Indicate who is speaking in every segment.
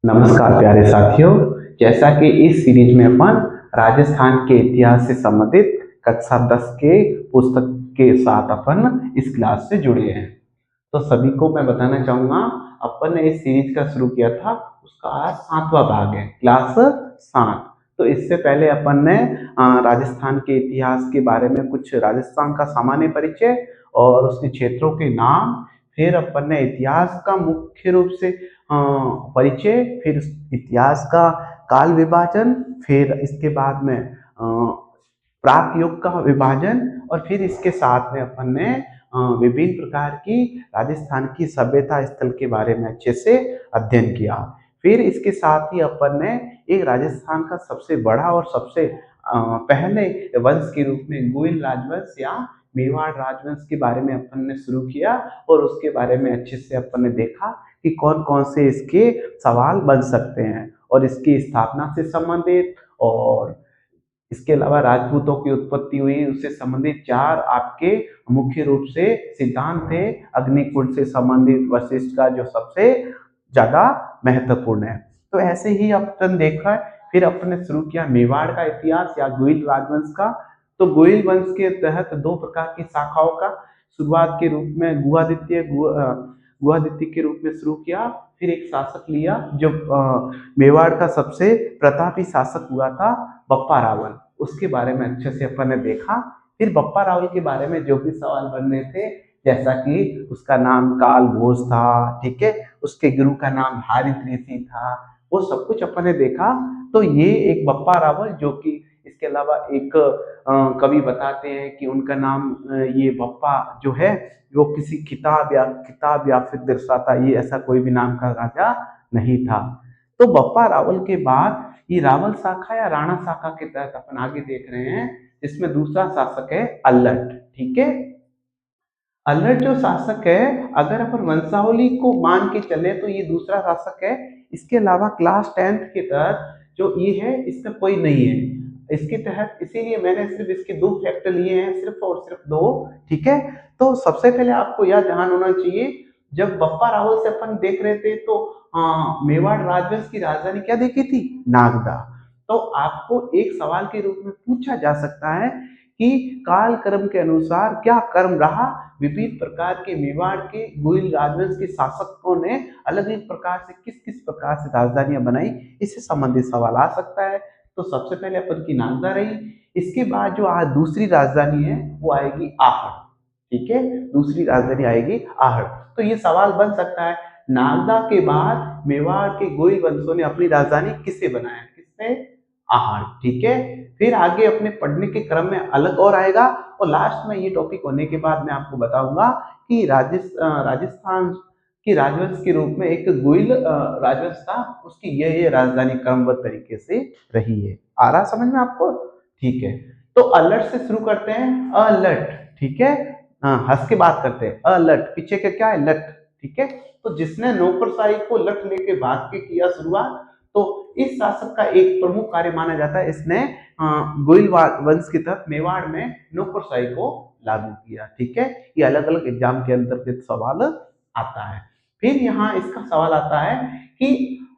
Speaker 1: नमस्कार प्यारे साथियों। जैसा कि इस सीरीज में अपन राजस्थान के इतिहास से संबंधित कक्षा 10 के पुस्तक के साथ अपन इस क्लास से जुड़े हैं, तो सभी को मैं बताना चाहूंगा अपन ने इस सीरीज का शुरू किया था, उसका आज 7वां भाग है, क्लास 7। तो इससे पहले अपन ने राजस्थान के इतिहास के बारे में कुछ राजस्थान का सामान्य परिचय और उसके क्षेत्रों के नाम, फिर अपन ने इतिहास का मुख्य रूप से परिचय, फिर इतिहास का काल विभाजन, फिर इसके बाद में प्राक युग का विभाजन, और फिर इसके साथ में अपन ने विभिन्न प्रकार की राजस्थान की सभ्यता स्थल के बारे में अच्छे से अध्ययन किया। फिर इसके साथ ही अपन ने एक राजस्थान का सबसे बड़ा और सबसे पहले वंश के रूप में गोइल राजवंश या मेवाड़ राजवंश के बारे में अपन ने शुरू किया, और उसके बारे में अच्छे से अपन ने देखा कि कौन कौन से इसके सवाल बन सकते हैं, और इसकी स्थापना से संबंधित और इसके अलावा राजपूतों की उत्पत्ति हुई उससे संबंधित चार आपके मुख्य रूप से सिद्धांत थे। अग्निकुंड से संबंधित वशिष्ठ का जो सबसे ज्यादा महत्वपूर्ण है। तो ऐसे ही अपन देखा, फिर अपन ने शुरू किया मेवाड़ का इतिहास या गोइल राजवंश का। तो गोइल वंश के तहत दो प्रकार की शाखाओं का शुरुआत के रूप में गुहादित्य के रूप में शुरू किया। फिर एक शासक लिया जो मेवाड़ का सबसे प्रतापी शासक हुआ था, बप्पा रावल। उसके बारे में अच्छे से अपन ने देखा। फिर बप्पा रावल के बारे में जो भी सवाल बन रहे थे, जैसा कि उसका नाम काल भोज था, ठीक है, उसके गुरु का नाम हारित ऋषि था, वो सब कुछ अपन ने देखा। तो ये एक बप्पा रावल, जो कि इसके अलावा एक कवि बताते हैं कि उनका नाम ये बप्पा जो है वो किसी किताब या फिर दर्शाता, ये ऐसा कोई भी नाम का राजा नहीं था। तो बप्पा रावल के बाद ये रावल शाखा या राणा शाखा के तहत अपन आगे देख रहे हैं, इसमें दूसरा शासक है अल्लट। ठीक है, अल्लट जो शासक है, अगर अपन वंशावली को मान के चले तो ये दूसरा शासक है। इसके अलावा क्लास 10th के तहत जो ये है, इसमें कोई नहीं है इसके तहत, इसीलिए मैंने सिर्फ इसके दो फैक्टर लिए हैं, सिर्फ और सिर्फ दो। ठीक है, तो सबसे पहले आपको यह ध्यान होना चाहिए, जब बप्पा रावल से अपन देख रहे थे तो मेवाड़ राजवंश की राजधानी क्या देखी थी? नागदा। तो आपको एक सवाल के रूप में पूछा जा सकता है कि काल कर्म के अनुसार क्या कर्म रहा, विविध प्रकार के मेवाड़ के गोइल राजवंश के शासकों ने अलग अलग प्रकार से किस किस प्रकार से राजधानियां बनाई, इससे संबंधित सवाल आ सकता है। तो सबसे पहले अपन की नागदा रही। इसके बाद जो आज दूसरी राजधानी है वो आएगी आहड़। ठीक है, दूसरी राजधानी आएगी आहड़। तो ये सवाल बन सकता है, नागदा के बाद मेवाड़ के गोइल वंशों ने अपनी राजधानी किससे बनाया? किससे? आहड़। ठीक है, फिर आगे अपने पढ़ने के क्रम में अलग और आएगा, और लास्ट में ये टॉपिक होने के बाद मैं आपको बताऊंगा कि राजस्थान की राजवंश के रूप में एक गोइल राजवंश था, उसकी ये राजधानी क्रमबद्ध तरीके से रही है। आ रहा समझ में आपको? ठीक है, तो अलर्ट से शुरू करते हैं। अलर्ट, ठीक है, हाँ, हंस के बात करते हैं। अलर्ट पीछे के क्या है? लट। ठीक है, तो जिसने नौकरशाही को लट लेके भाग के किया शुरुआत, तो इस शासक का एक प्रमुख कार्य माना जाता है, इसने गोइल वंश के तहत मेवाड़ में नौकरशाही को लागू किया। ठीक है, ये अलग अलग एग्जाम के अंतर्गत सवाल आता है। फिर यहाँ इसका सवाल आता है कि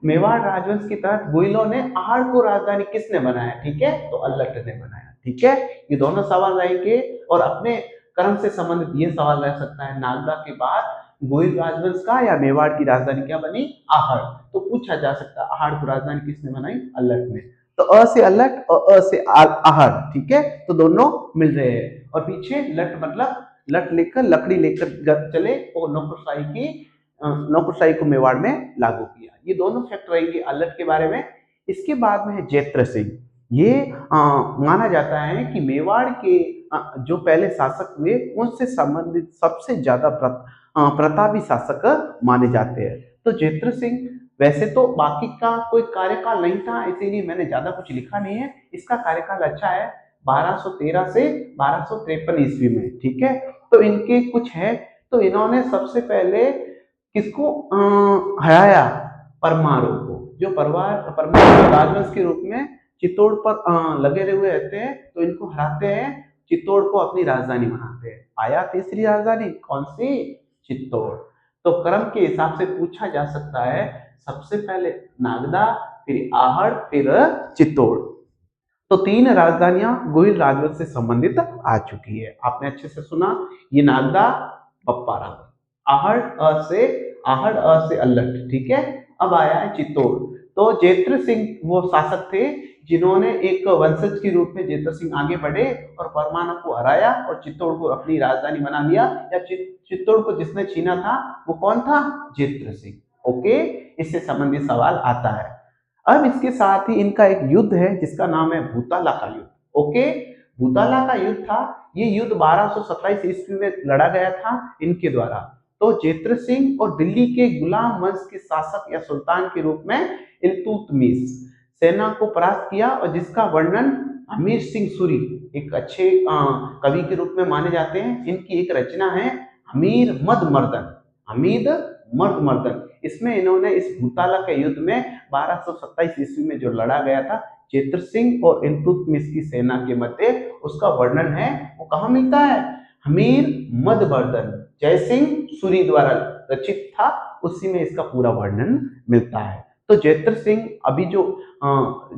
Speaker 1: मेवाड़ राजवंश के तहत गोइलों ने आहड़ को राजधानी किसने बनाया? ठीक है, तो अल्लट ने बनाया। ठीक है, ये दोनों सवाल रहेंगे, और अपने कर्म से संबंधित ये सवाल रह सकता है, नागदा के बाद गोइल राजवंश का या मेवाड़ की राजधानी क्या बनी? आहड़। तो पूछा जा सकता है आहड़ को राजधानी किसने बनाई? अल्लट ने। तो अ से अल्लट और अ से आहड़। ठीक है, तो दोनों मिल रहे हैं, और पीछे लट मतलब लट लेकर लकड़ी लेकर चले और नौकरशाही को मेवाड़ में लागू किया। ये दोनों फैक्ट रहेंगे अल्लट के बारे में। इसके बाद में है जैत्र सिंह। ये माना जाता है कि मेवाड़ के जो पहले शासक हुए उनसे संबंधित सबसे ज्यादा प्रतापी शासक माने जाते हैं। तो जैत्र सिंह, वैसे तो बाकी का कोई कार्यकाल नहीं था, इसीलिए मैंने ज्यादा कुछ लिखा नहीं है। इसका कार्यकाल अच्छा है, 1213 से 1253 ईस्वी में। ठीक है, तो इनके कुछ है। तो इन्होंने सबसे पहले किसको हराया? परमारों को, जो परमार राजवंश के रूप में चित्तौड़ पर लगे हुए रहते हैं, तो इनको हराते हैं, चित्तौड़ को अपनी राजधानी बनाते हैं। आया तीसरी राजधानी कौन सी? चित्तौड़। तो क्रम के हिसाब से पूछा जा सकता है, सबसे पहले नागदा, फिर आहड़, फिर चित्तौड़। तो तीन राजधानियां गोहिल राजवंश से संबंधित आ चुकी है। आपने अच्छे से सुना, ये नागदा, बप्पा रावल। आहड़ अ से अल्लठ, ठीक है। अब आया है चित्तौड़। तो जेत्र सिंह वो शासक थे जिन्होंने एक वंशज के रूप में जेत्र सिंह आगे बढ़े और परमाणु को हराया और चित्तौड़ को अपनी राजधानी बना लिया। या चित्तौड़ को जिसने छीना था वो कौन था? जेत्र सिंह। ओके, इससे संबंधित सवाल आता है। अब इसके साथ ही इनका एक युद्ध है जिसका नाम है भूताला का युद्ध। ओके, भूताला का युद्ध था, ये युद्ध 1227 ईस्वी में लड़ा गया था इनके द्वारा। तो जेत्र सिंह और दिल्ली के गुलाम वंश के शासक या सुल्तान के रूप में इल्तुतमिश सेना को परास्त किया और जिसका वर्णन हमीर सिंह सूरी एक अच्छे कवि के रूप में माने जाते हैं। इनकी एक रचना है हमीर मद मर्दन, हमीद मर्द मर्दन। इसमें इन्होंने इस भूताला के युद्ध में 1227 ईस्वी में जो लड़ा गया था जेत्र सिंह और इल्तुतमिश की सेना के मध्य, उसका वर्णन है। वो कहाँ मिलता है? हमीर मदवर्धन जय सिंह सूरी द्वारा रचित था, उसी में इसका पूरा वर्णन मिलता है। तो जेत्र सिंह अभी जो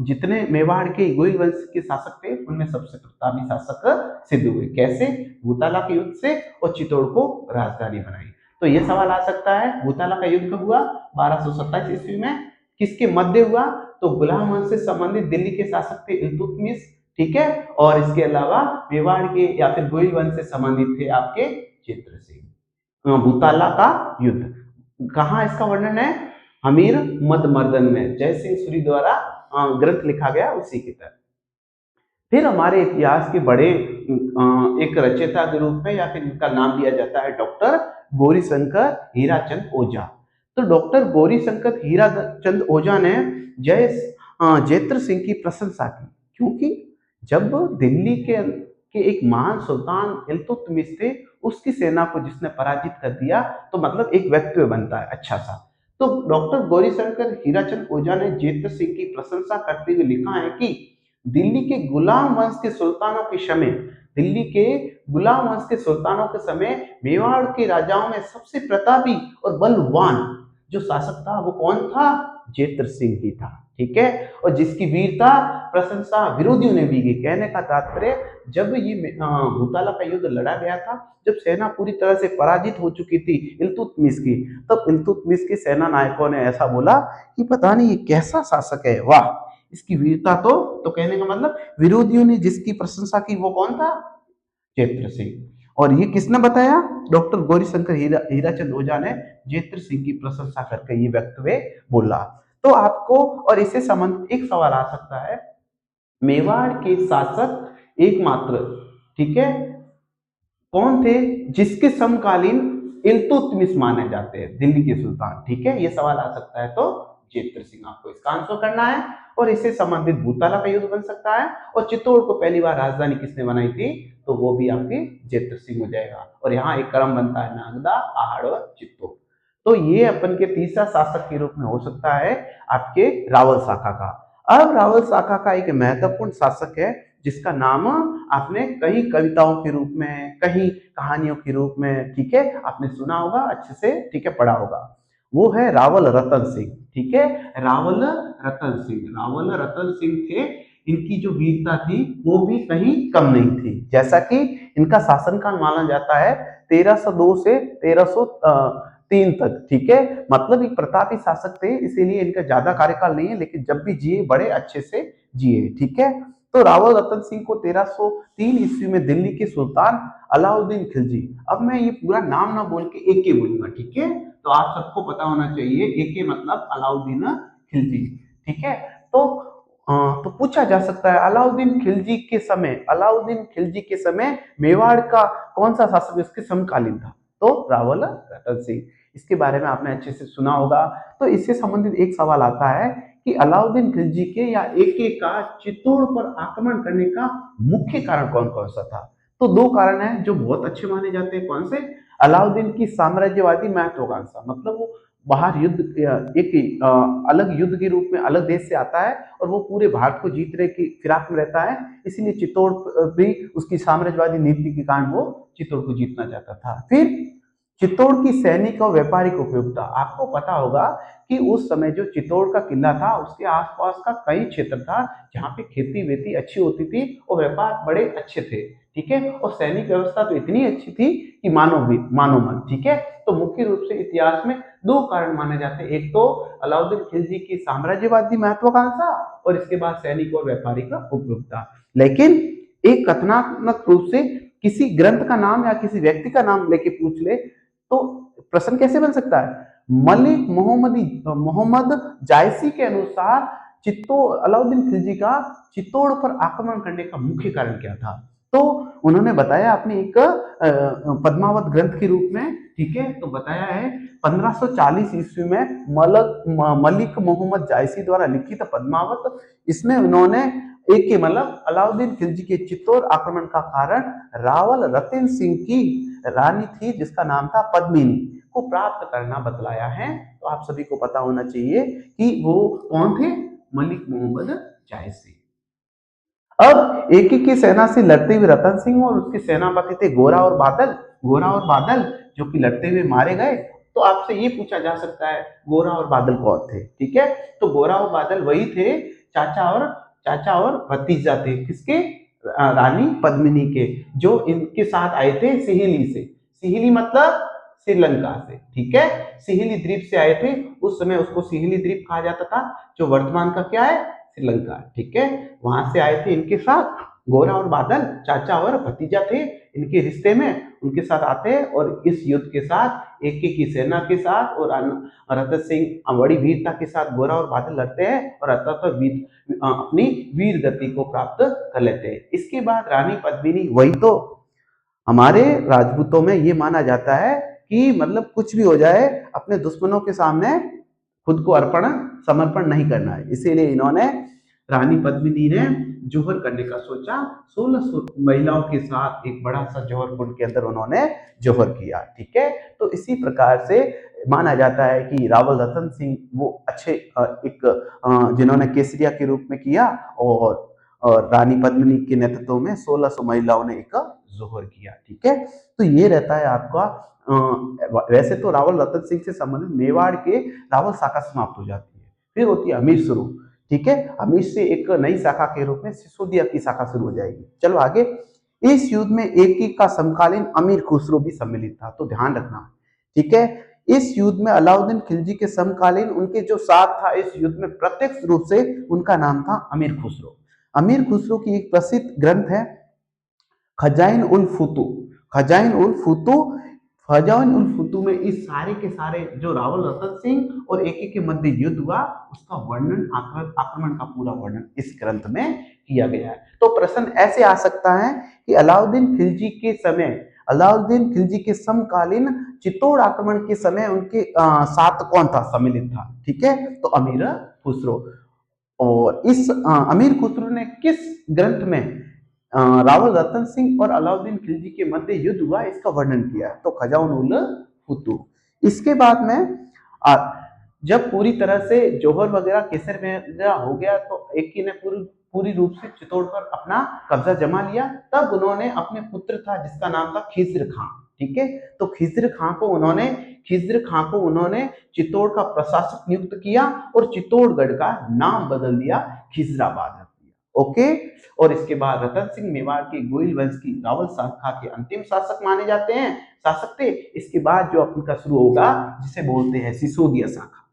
Speaker 1: जितने मेवाड़ के गोइल वंश के शासक थे उनमें सबसे प्रतापी शासक सिद्ध हुए। कैसे? भूताला के युद्ध से और चित्तौड़ को राजधानी बनाई। तो ये सवाल आ सकता है, भूताला का युद्ध कब हुआ? 1227 ईस्वी में। किसके मध्य हुआ? तो गुलाम वंश से संबंधित दिल्ली के शासक थे इल्तुतमिश, ठीक है। और इसके अलावा मेवाड़ के या फिर गोइल वंश से संबंधित थे आपके जेत्र सिंह। भूताला का युद्ध कहाँ इसका वर्णन है? हमीर मद मर्दन में जय सिंह सूरी द्वारा ग्रंथ लिखा गया उसी की तरह। फिर हमारे इतिहास के बड़े एक रचयिता के रूप में या फिर इनका नाम दिया जाता है डॉक्टर गौरीशंकर हीराचंद ओझा। तो डॉक्टर गौरीशंकर हीराचंद ओझा ने जेत्र सिंह की प्रशंसा की, क्योंकि जब दिल्ली के एक महान सुल्तान इल्तुतमिश थे, उसकी सेना को जिसने पराजित कर दिया, तो मतलब एक व्यक्तित्व बनता है अच्छा सा। तो डॉक्टर गौरीशंकर हीराचंद ओझा ने जेत्र सिंह की प्रशंसा करते हुए लिखा है कि दिल्ली के गुलाम वंश के सुल्तानों के समय, दिल्ली के गुलाम वंश के सुल्तानों के समय मेवाड़ के राजाओं में सबसे प्रतापी और बलवान जो शासक था वो कौन था? जेत्र सिंह ही था, ठीक है। और जिसकी वीरता प्रशंसा विरोधियों ने भी की। कहने का तात्पर्य, जब ये भूताला का युद्ध लड़ा गया था, जब सेना पूरी तरह से पराजित हो चुकी थी इल्तुतमिश की, तब इल्तुतमिश के सेना नायकों ने ऐसा बोला कि पता नहीं ये कैसा शासक है, वाह इसकी वीरता। तो कहने का मतलब विरोधियों ने जिसकी प्रशंसा की वो कौन था? जेत्र सिंह। और ये किसने बताया? डॉक्टर गौरीशंकर हीराचंद ओझा ने जेत्र सिंह की प्रशंसा करके ये वक्तव्य बोला। तो आपको और इससे संबंधित एक सवाल आ सकता है, मेवाड़ के शासक एकमात्र, ठीक है, कौन थे जिसके समकालीन इल्तुतमिश माने जाते हैं दिल्ली के सुल्तान, ठीक है। ये सवाल आ सकता है। तो जेत्र सिंह आपको इसका आंसर करना है। और इससे संबंधित भूताला का युद्ध बन सकता है। और चित्तौड़ को पहली बार राजधानी किसने बनाई थी? तो वो भी आपके जेत्र सिंह हो जाएगा। और यहाँ एक क्रम बनता है नागदा, आहड़ और चित्तौड़। तो ये अपन के तीसरा शासक के रूप में हो सकता है आपके रावल शाखा का। अब रावल शाखा का एक महत्वपूर्ण शासक है जिसका नाम आपने कई कविताओं के रूप में, कई कहानियों के रूप में, ठीक है, आपने सुना होगा अच्छे से, ठीक है, पढ़ा होगा। वो है रावल रतन सिंह, ठीक है। रावल रतन सिंह, रावल रतन सिंह थे। इनकी जो वीरता थी वो भी कहीं कम नहीं थी। जैसा कि इनका शासनकाल माना जाता है 1302 से 1303 तक, ठीक है। मतलब एक प्रतापी शासक थे, इसीलिए इनका ज्यादा कार्यकाल नहीं है, लेकिन जब भी जिए बड़े अच्छे से जिए, ठीक है। तो रावल रतन सिंह को 1303 ईस्वी में दिल्ली के सुल्तान अलाउद्दीन खिलजी, अब मैं ये पूरा नाम ना बोल के एके बोलूंगा, ठीक है। तो आप सबको पता होना चाहिए एके मतलब अलाउद्दीन खिलजी, ठीक है। तो तो पूछा जा सकता है अलाउद्दीन खिलजी के समय, अलाउद्दीन खिलजी के समय मेवाड़ का कौन सा शासक इसके समकालीन था? तो रावल रतन सिंह। इसके बारे में आपने अच्छे से सुना होगा। तो इससे संबंधित एक सवाल आता है कि अलाउद्दीन खिलजी के या एके का चित्तौड़ पर आक्रमण करने का मुख्य कारण कौन कौन सा था? तो दो कारण हैं जो बहुत अच्छे माने जाते हैं। कौन से? अलाउद्दीन की साम्राज्यवादी महत्वाकांक्षा, मतलब वो बाहर युद्ध एक अलग युद्ध के रूप में अलग देश से आता है और वो पूरे भारत को जीतने की फिराक में रहता है, इसीलिए चित्तौड़ भी उसकी साम्राज्यवादी नीति के कारण वो चित्तौड़ को जीतना चाहता था। फिर चित्तौड़ की सैनिक और व्यापारिक उपयोगिता। आपको पता होगा कि उस समय जो चित्तौड़ का किला था उसके आसपास का कई क्षेत्र था जहाँ पे खेती वेती अच्छी होती थी और व्यापार बड़े अच्छे थे, ठीक है। और सैनिक व्यवस्था तो इतनी अच्छी थी कि मानो मत, ठीक है। तो मुख्य रूप से इतिहास में दो कारण माने जाते हैं, एक तो अलाउद्दीन खिलजी की साम्राज्यवादी महत्वाकांक्षा और इसके बाद सैनिक और व्यापारिक उपयोगिता। लेकिन एक कथनात्मक रूप से किसी ग्रंथ का नाम या किसी व्यक्ति का नाम लेके पूछ ले तो प्रश्न कैसे बन सकता है। मलिक मोहम्मद जायसी के अनुसार चित्तौड़ अलाउद्दीन खिलजी का चित्तौड़ पर आक्रमण करने का मुख्य कारण क्या था। तो उन्होंने बताया अपने एक पद्मावत ग्रंथ के रूप में, ठीक है। तो बताया है 1540 ईस्वी में मलिक मोहम्मद जायसी द्वारा लिखित पद्मावत, इसमें उन्होंने एक के मतलब अलाउद्दीन खिलजी के चित्तौड़ आक्रमण का कारण रावल रतन सिंह की रानी थी जिसका नाम था पद्मिनी को प्राप्त करना बतलाया है। तो आप सभी को पता होना चाहिए कि वो कौन थे, मलिक मोहम्मद जायसी। अब एक की सेना से लड़ते हुए रतन सिंह और उसके सेनापति थे गोरा और बादल जो कि लड़ते हुए मारे गए। तो आपसे ये पूछा जा सकता है गोरा और बादल कौन थे, ठीक है। तो गोरा और बादल वही थे, चाचा और भतीजा थे किसके, रानी पद्मिनी के, जो इनके साथ आए थे सिहिली से। सिहिली मतलब श्रीलंका से, ठीक है। सिहिली द्वीप से आए थे, उस समय उसको सिहिली द्वीप कहा जाता था जो वर्तमान का क्या है, श्रीलंका, ठीक है। वहां से आए थे इनके साथ गोरा और बादल, चाचा और भतीजा थे इनके रिश्ते में, उनके साथ आते हैं और इस युद्ध के साथ एक की सेना के साथ और रतन सिंह बड़ी वीरता के साथ गोरा और बादल लड़ते हैं और अपनी वीर गति को प्राप्त कर लेते हैं। इसके बाद रानी पद्मिनी, वही तो हमारे राजपूतों में ये माना जाता है कि मतलब कुछ भी हो जाए अपने दुश्मनों के सामने खुद को समर्पण नहीं करना है, इसीलिए इन्होंने रानी पद्मिनी ने जोहर करने का सोचा। 1600 महिलाओं के साथ एक बड़ा सा जौहर कुंड के अंदर उन्होंने जौहर किया, ठीक है। तो इसी प्रकार से माना जाता है कि रावल रतन सिंह वो अच्छे जिन्होंने केसरिया के रूप में किया और रानी पद्मिनी के नेतृत्व में 1600 महिलाओं ने एक जोहर किया, ठीक है। तो ये रहता है आपका वैसे तो रावल रतन सिंह से संबंधित मेवाड़ के रावल शाखा समाप्त हो जाती है, फिर होती है अमीर शुरू, ठीक है। अमीर से एक नई शाखा के रूप में सिसोदिया की शाखा शुरू हो जाएगी। चलो आगे, इस युद्ध में एक का समकालीन अमीर खुसरो भी सम्मिलित था, तो ध्यान रखना, ठीक है। इस युद्ध में अलाउद्दीन खिलजी के समकालीन उनके जो साथ था इस युद्ध में प्रत्यक्ष रूप से उनका नाम था अमीर खुसरो। अमीर खुसरो की एक प्रसिद्ध ग्रंथ है खजाइन उल फुतू। खजाइन उल फुतू खजाइन उल फुतू में इस सारे के सारे जो रावल रतन सिंह और एके के मध्य युद्ध हुआ उसका वर्णन, आक्रमण का पूरा वर्णन इस ग्रंथ में किया गया है। तो प्रश्न ऐसे आ सकता है कि अलाउद्दीन खिलजी के समय, अलाउद्दीन खिलजी के समकालीन चित्तौड़ आक्रमण के समय उनके साथ कौन था, सम्मिलित था, ठीक है। तो अमीर खुसरो। और इस अमीर खुसरो ने किस ग्रंथ में रावल रतन सिंह और अलाउद्दीन खिलजी के मध्य युद्ध हुआ इसका वर्णन किया, तो खजाउन उल फुतू। इसके बाद में जब पूरी तरह से जौहर वगैरह केसर वगैरह हो गया तो एक ही ने पूरी रूप से चित्तौड़ पर अपना कब्जा जमा लिया। तब उन्होंने अपने पुत्र था जिसका नाम था खिज्र खां, ठीक है। तो खिज्र खां को उन्होंने चित्तौड़ का प्रशासक नियुक्त किया और चित्तौड़गढ़ का नाम बदल दिया, खिजराबाद रख दिया, ओके। और इसके बाद रतन सिंह मेवाड़ के गोइल वंश की रावल शाखा के अंतिम शासक माने जाते हैं, शासक थे। इसके बाद जो अपन का शुरू होगा जिसे बोलते हैं सिसोदिया शाखा।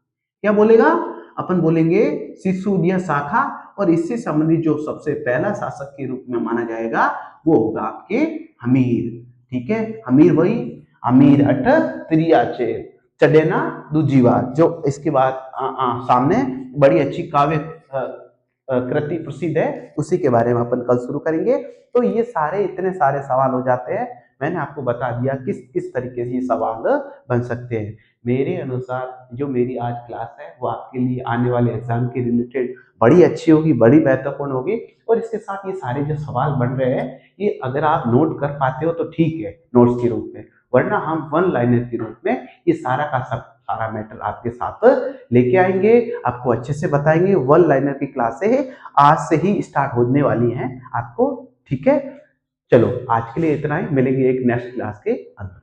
Speaker 1: क्या बोलेगा, अपन बोलेंगे सिसोदिया शाखा। और इससे संबंधित जो सबसे पहला शासक के रूप में माना जाएगा वो होगा आपके हमीर, ठीक है। हमीर वही अमीर अठ त्रियाचे चडेना दूजी बार, जो इसके बाद सामने बड़ी अच्छी काव्य कृति प्रसिद्ध है, उसी के बारे में अपन कल शुरू करेंगे। तो ये सारे इतने सारे सवाल हो जाते हैं, मैंने आपको बता दिया किस किस तरीके से ये सवाल बन सकते हैं। मेरे अनुसार जो मेरी आज क्लास है वो आपके लिए आने वाले एग्जाम के रिलेटेड बड़ी अच्छी होगी, बड़ी महत्वपूर्ण होगी। और इसके साथ ये सारे जो सवाल बन रहे हैं ये अगर आप नोट कर पाते हो तो ठीक है नोट्स के रूप में, वरना हम वन लाइनर के रूप में ये सारा का सारा मैटर आपके साथ लेके आएंगे, आपको अच्छे से बताएंगे। वन लाइनर की क्लासें आज से ही स्टार्ट होने वाली हैं आपको, ठीक है। चलो आज के लिए इतना ही, मिलेंगे एक नेक्स्ट क्लास के अंदर।